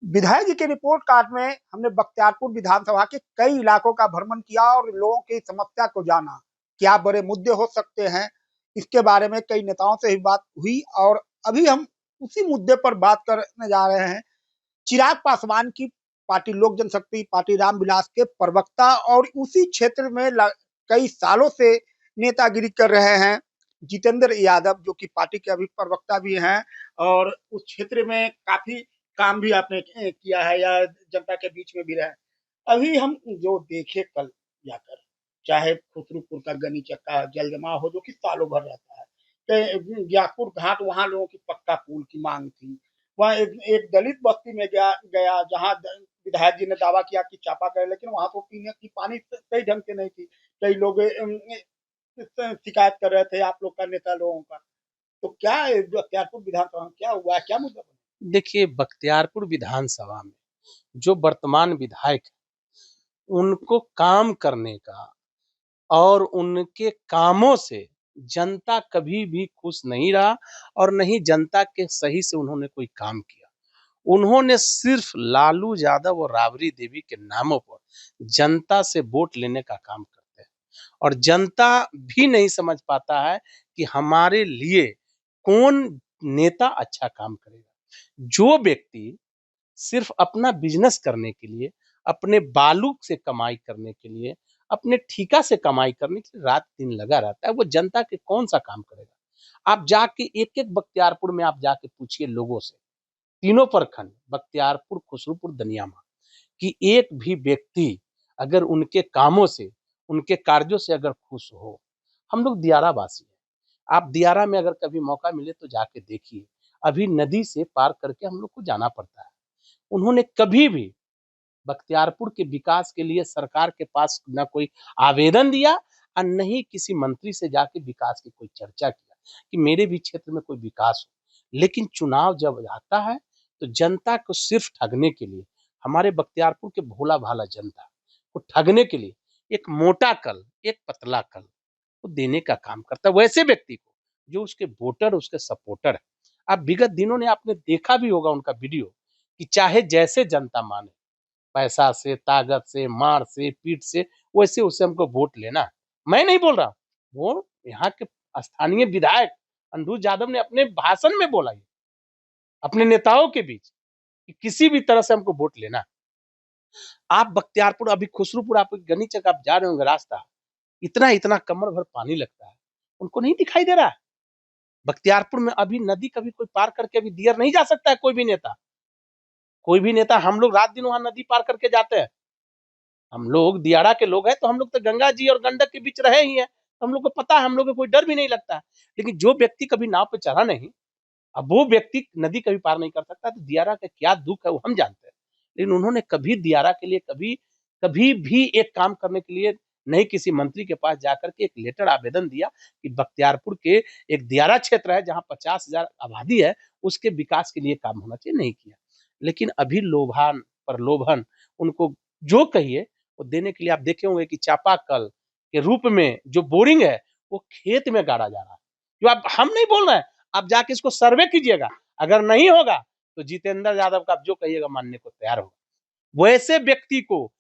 विधायक जी के report card में हमने बख्तियारपुर विधानसभा के कई इलाकों का भ्रमण किया और लोगों की समस्या को जाना। क्या बड़े मुद्दे हो सकते हैं, इसके बारे में कई नेताओं से भी बात हुई और अभी हम उसी मुद्दे पर बात करने जा रहे हैं। चिराग पासवान की पार्टी लोक जनशक्ति पार्टी रामविलास के प्रवक्ता और उसी क्षेत्र में कई सालों से नेतागिरी कर रहे हैं जितेंद्र यादव, जो कि पार्टी के अभी प्रवक्ता भी हैं और उस क्षेत्र में काफी काम भी आपने किया है या जनता के बीच में भी रहे। अभी हम जो देखे कल जाकर, चाहे खुसरूपुर का गनी चक्का जल जमाव हो जो कि सालों भर रहता है, गियासपुर घाट वहां लोगों की पक्का पुल की मांग थी। वहाँ एक दलित बस्ती में गया जहाँ विधायक जी ने दावा किया कि चापा करे, लेकिन वहां तो पीने की पानी सही ढंग से नहीं थी। कई लोग शिकायत कर रहे थे आप लोग का, नेता लोगों का। तो क्या बख्तियारपुर विधानसभा में क्या हुआ, क्या मुद्दा बना? देखिए, बख्तियारपुर विधानसभा में जो वर्तमान विधायक उनको काम करने का और उनके कामों से जनता कभी भी खुश नहीं रहा और नहीं जनता के सही से उन्होंने कोई काम किया। उन्होंने सिर्फ लालू यादव और राबड़ी देवी के नामों पर जनता से वोट लेने का काम करते हैं और जनता भी नहीं समझ पाता है कि हमारे लिए कौन नेता अच्छा काम करेगा। जो व्यक्ति सिर्फ अपना बिजनेस करने के लिए, अपने बालू से कमाई करने के लिए, अपने ठेका से कमाई करने के लिए रात दिन लगा रहता है, वो जनता के कौन सा काम करेगा। आप जाके एक एक बख्तियारपुर में आप जाके पूछिए लोगों से, तीनों प्रखंड बख्तियारपुर, खुसरूपुर, दनियामा कि एक भी व्यक्ति अगर उनके कामों से, उनके कार्यों से अगर खुश हो। हम लोग दियारा वासी हैं, आप दियारा में अगर कभी मौका मिले तो जाके देखिए, अभी नदी से पार करके हम लोग को जाना पड़ता है। उन्होंने कभी भी बख्तियारपुर के विकास के लिए सरकार के पास ना कोई आवेदन दिया और न ही किसी मंत्री से जाके विकास की कोई चर्चा किया कि मेरे भी क्षेत्र में कोई विकास हो। लेकिन चुनाव जब आता है तो जनता को सिर्फ ठगने के लिए, हमारे बख्तियारपुर के भोला भाला जनता को ठगने के लिए एक मोटा कल, एक पतला कल वो देने का काम करता है वैसे व्यक्ति को जो उसके वोटर, उसके सपोर्टर है। अब विगत दिनों ने आपने देखा भी होगा उनका वीडियो कि चाहे जैसे जनता माने, पैसा से, ताकत से, मार से, पीट से, वैसे उसे हमको वोट लेना है। मैं नहीं बोल रहा हूँ, वो यहाँ के स्थानीय विधायक अंधु यादव ने अपने भाषण में बोला, ये अपने नेताओं के बीच कि किसी भी तरह से हमको वोट लेना है। आप बख्तियारपुर, अभी खुसरूपुर, आप गनी चक आप जा रहे होंगे रास्ता, इतना इतना कमर भर पानी लगता है, उनको नहीं दिखाई दे रहा है। बख्तियारपुर में अभी नदी कभी कोई पार करके अभी दियर नहीं जा सकता है कोई भी नेता। कोई भी नेता, हम लोग रात दिन वहां नदी पार करके जाते हैं। हम लोग दियारा के लोग हैं तो हम लोग तो गंगा जी और गंडक के बीच रहे ही हैं, तो हम लोग को पता है, हम लोग को कोई डर भी नहीं लगता है। लेकिन जो व्यक्ति कभी नाव पे चढ़ा नहीं, अब वो व्यक्ति नदी कभी पार नहीं कर सकता, तो दियारा का क्या दुख है वो हम जानते हैं। लेकिन उन्होंने कभी दियारा के लिए कभी कभी भी एक काम करने के लिए नहीं किसी मंत्री के पास जाकर के एक लेटर आवेदन दिया कि बख्तियारपुर के एक दियारा क्षेत्र है जहां 50,000 आबादी है, उसके विकास के लिए काम होना चाहिए, नहीं किया। लेकिन अभी लोभान प्रलोभन उनको जो कहिए वो देने के लिए, आप देखे होंगे कि चापाकल के रूप में जो बोरिंग है वो खेत में गाड़ा जा रहा है। जो आप, हम नहीं बोल रहे हैं, आप जाके इसको सर्वे कीजिएगा, अगर नहीं होगा तो जितेंद्र यादव का आप जो कहिएगा मानने को तैयार होगा। वैसे व्यक्ति को,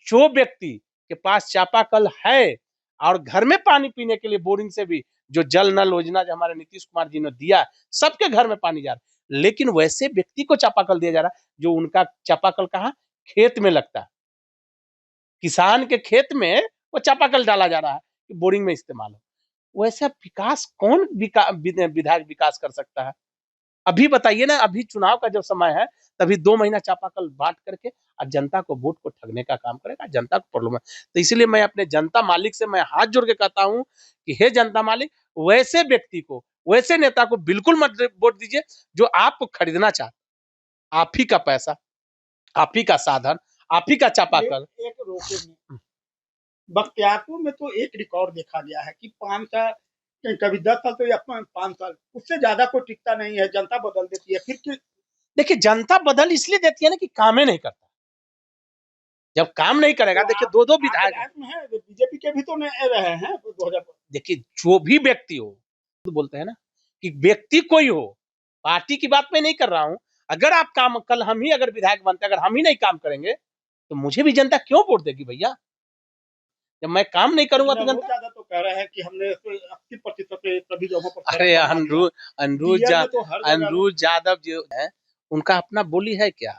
जो व्यक्ति के पास चापाकल है और घर में पानी पीने के लिए बोरिंग से भी, जो जल नल योजना जो हमारे नीतीश कुमार जी ने दिया, सबके घर में पानी जा रहा है, लेकिन वैसे व्यक्ति को चापाकल दिया जा रहा है जो उनका चापाकल कहाँ, खेत में लगता है। किसान के खेत में वो चापाकल डाला जा रहा है कि बोरिंग में इस्तेमाल हो। वैसे विकास कौन विधायक विकास कर सकता है? अभी बताइए ना, अभी चुनाव का जब समय है तभी 2 महीना चापाकल बांट करके और जनता को वोट को ठगने का काम करेगा, जनता को प्रॉब्लम है। तो इसलिए मैं अपने जनता मालिक से मैं हाथ जोड़ के कहता हूं कि हे जनता मालिक, वैसे व्यक्ति को, वैसे नेता को बिल्कुल मत वोट दीजिए जो आपको खरीदना चाहता। आप ही का पैसा, आप ही का साधन, आप ही का चापाकल। एक रोके में बख्तियारपुर में तो एक रिकॉर्ड देखा गया है कि 5 साल, कभी 10 साल तो या 5 साल, उससे ज्यादा कोई टिकता नहीं है, जनता बदल देती है फिर। देखिए, जनता बदल इसलिए देती है ना कि काम ही नहीं करता। जब काम नहीं करेगा, तो देखिए दो दो विधायक विधायक में है, बीजेपी के भी तो रहे हैं 2000। देखिए जो भी व्यक्ति हो, तो बोलते हैं ना कि व्यक्ति कोई हो, पार्टी की बात मैं नहीं कर रहा हूं, अगर आप काम कल हम ही अगर विधायक बनते, अगर हम ही नहीं काम करेंगे तो मुझे भी जनता क्यों वोट देगी भैया? जब मैं काम नहीं करूंगा तो जनता ज्यादा तो कह रहे हैं कि हमने 80% सभी जगहों पर अरे अनिरुद्ध यादव जो है उनका अपना बोली है क्या?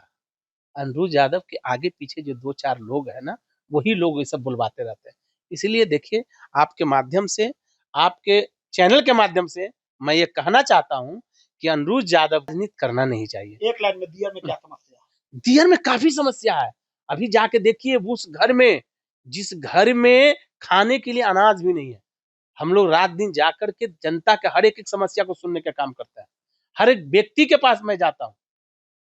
अनिरुद्ध यादव के आगे पीछे जो 2-4 लोग हैं ना, वही लोग ये सब बुलवाते रहते हैं। इसीलिए देखिए, आपके माध्यम से, आपके चैनल के माध्यम से मैं ये कहना चाहता हूँ कि अनिरुद्ध यादव राजनीति करना नहीं चाहिए। एक लाइन में दिया में क्या समस्या है? दियर में काफी समस्या है। अभी जाके देखिए उस घर में, जिस घर में खाने के लिए अनाज भी नहीं है, हम लोग रात दिन जाकर के जनता के हर एक समस्या को सुनने का काम करते हैं। हर एक व्यक्ति के पास मैं जाता हूँ,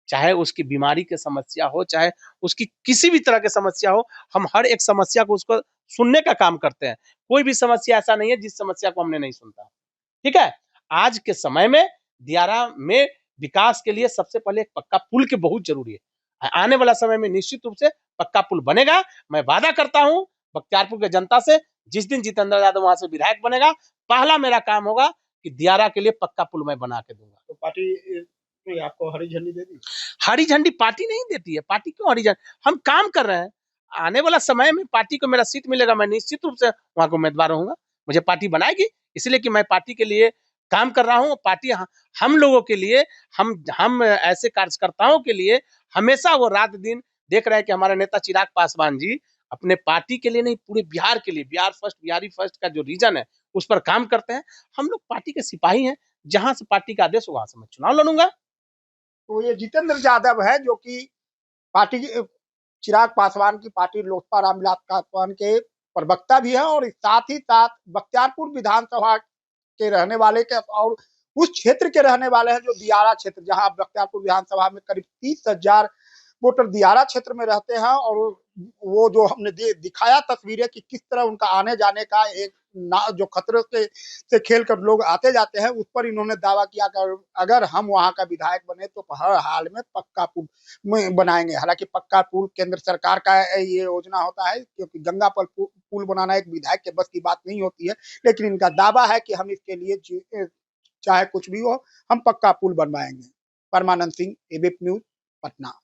चाहे उसकी बीमारी की समस्या हो, चाहे उसकी किसी भी तरह की समस्या हो, हम हर एक समस्या को उसको सुनने का काम करते हैं। कोई भी समस्या ऐसा नहीं है जिस समस्या को हमने नहीं सुनता। ठीक है? आज के समय में दियारा में विकास के लिए सबसे पहले एक पक्का पुल की बहुत जरूरी है। आने वाला समय में निश्चित रूप से पक्का पुल बनेगा। मैं वादा करता हूं बख्तियारपुर के जनता से, जिस दिन जितेंद्र यादव वहां से विधायक बनेगा, पहला मेरा काम होगा कि दियारा के लिए पक्का पुल मैं बना के दूंगा। तो पार्टी आपको हरी झंडी दे दी? हरी झंडी पार्टी नहीं देती है। पार्टी क्यों हरी झंडी? हम काम कर रहे हैं। आने वाला समय में पार्टी को मेरा सीट मिलेगा, मैं निश्चित रूप से वहां को उम्मीदवार रहूंगा। मुझे पार्टी बनाएगी, इसलिए कि मैं पार्टी के लिए काम कर रहा हूं। पार्टी हम लोगों के लिए, हम ऐसे कार्यकर्ताओं के लिए हमेशा वो रात दिन देख रहे हैं कि हमारे नेता चिराग पासवान जी अपने पार्टी के लिए नहीं, पूरे बिहार के लिए, बिहार फर्स्ट, बिहारी फर्स्ट का जो रीजन है उस पर काम करते हैं। हम लोग पार्टी के सिपाही हैं, जहां से पार्टी का आदेश हो वहां से मैं चुनाव लड़ूंगा। तो ये जितेंद्र यादव है जो कि पार्टी चिराग पासवान की पार्टी लोजपा रामविलास पासवान के प्रवक्ता भी है और साथ ही साथ बख्तियारपुर विधानसभा के रहने वाले के और उस क्षेत्र के रहने वाले हैं जो दियारा क्षेत्र, जहां बख्तियारपुर विधानसभा में करीब 30,000 वोटर दियारा क्षेत्र में रहते हैं। और वो जो हमने दिखाया तस्वीरें कि किस तरह उनका आने जाने का एक जो खतरे से खेल कर लोग आते जाते हैं, उस पर इन्होंने दावा किया कि अगर हम वहां का विधायक बने तो हर हाल में पक्का पुल बनाएंगे। हालांकि पक्का पुल केंद्र सरकार का ये योजना होता है, क्योंकि गंगा पर पुल बनाना एक विधायक के बस की बात नहीं होती है। लेकिन इनका दावा है कि हम इसके लिए चाहे कुछ भी हो, हम पक्का पुल बनवाएंगे। परमानंद सिंह, एबीपी न्यूज, पटना।